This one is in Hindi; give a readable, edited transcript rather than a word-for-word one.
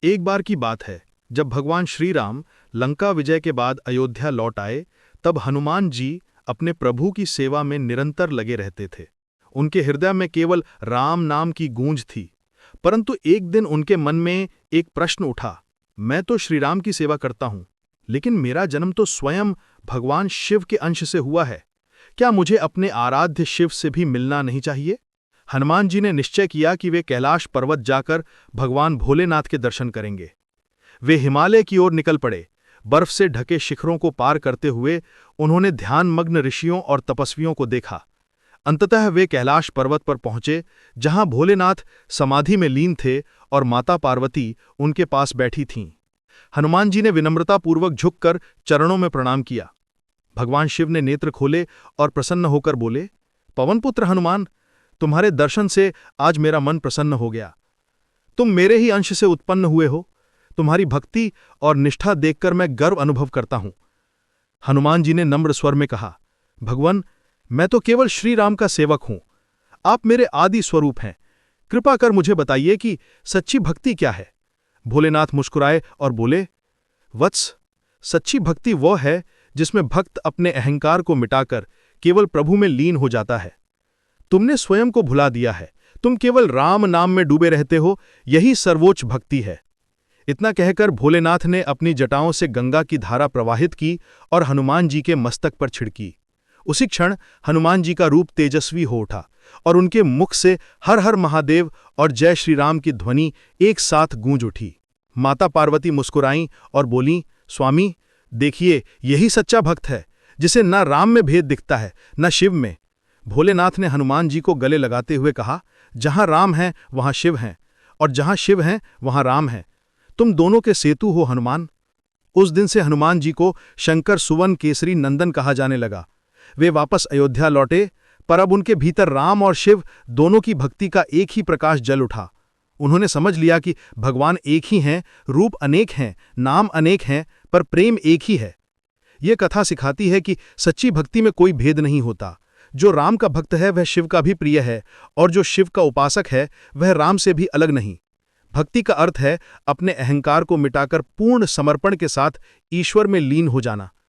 एक बार की बात है, जब भगवान श्री राम लंका विजय के बाद अयोध्या लौट आए, तब हनुमान जी अपने प्रभु की सेवा में निरंतर लगे रहते थे। उनके हृदय में केवल राम नाम की गूंज थी। परंतु एक दिन उनके मन में एक प्रश्न उठा। मैं तो श्री राम की सेवा करता हूं, लेकिन मेरा जन्म तो स्वयं भगवान शिव के अंश से हुआ है। क्या मुझे अपने आराध्य शिव से भी मिलना नहीं चाहिए? हनुमान जी ने निश्चय किया कि वे कैलाश पर्वत जाकर भगवान भोलेनाथ के दर्शन करेंगे। वे हिमालय की ओर निकल पड़े। बर्फ से ढके शिखरों को पार करते हुए उन्होंने ध्यानमग्न ऋषियों और तपस्वियों को देखा। अंततः वे कैलाश पर्वत पर पहुंचे, जहां भोलेनाथ समाधि में लीन थे और माता पार्वती उनके पास बैठी थीं। हनुमान जी ने विनम्रतापूर्वक झुककर चरणों में प्रणाम किया। भगवान शिव ने नेत्र खोले और प्रसन्न होकर बोले, पवनपुत्र हनुमान, तुम्हारे दर्शन से आज मेरा मन प्रसन्न हो गया। तुम मेरे ही अंश से उत्पन्न हुए हो। तुम्हारी भक्ति और निष्ठा देखकर मैं गर्व अनुभव करता हूं। हनुमान जी ने नम्र स्वर में कहा, भगवान, मैं तो केवल श्री राम का सेवक हूं। आप मेरे आदि स्वरूप हैं। कृपा कर मुझे बताइए कि सच्ची भक्ति क्या है। भोलेनाथ मुस्कुराए और बोले, वत्स, सच्ची भक्ति वह है जिसमें भक्त अपने अहंकार को मिटाकर केवल प्रभु में लीन हो जाता है। तुमने स्वयं को भुला दिया है। तुम केवल राम नाम में डूबे रहते हो। यही सर्वोच्च भक्ति है। इतना कहकर भोलेनाथ ने अपनी जटाओं से गंगा की धारा प्रवाहित की और हनुमान जी के मस्तक पर छिड़की। उसी क्षण हनुमान जी का रूप तेजस्वी हो उठा और उनके मुख से हर हर महादेव और जय श्री राम की ध्वनि एक साथ गूंज उठी। माता पार्वती मुस्कुराईं और बोलीं, स्वामी, देखिए, यही सच्चा भक्त है, जिसे न राम में भेद दिखता है न शिव में। भोलेनाथ ने हनुमान जी को गले लगाते हुए कहा, जहां राम है वहां शिव हैं, और जहां शिव हैं वहां राम है। तुम दोनों के सेतु हो हनुमान। उस दिन से हनुमान जी को शंकर सुवन केसरी नंदन कहा जाने लगा। वे वापस अयोध्या लौटे, पर अब उनके भीतर राम और शिव दोनों की भक्ति का एक ही प्रकाश जल उठा। उन्होंने समझ लिया कि भगवान एक ही हैं, रूप अनेक हैं, नाम अनेक हैं, पर प्रेम एक ही है। ये कथा सिखाती है कि सच्ची भक्ति में कोई भेद नहीं होता। जो राम का भक्त है वह शिव का भी प्रिय है, और जो शिव का उपासक है वह राम से भी अलग नहीं। भक्ति का अर्थ है अपने अहंकार को मिटाकर पूर्ण समर्पण के साथ ईश्वर में लीन हो जाना।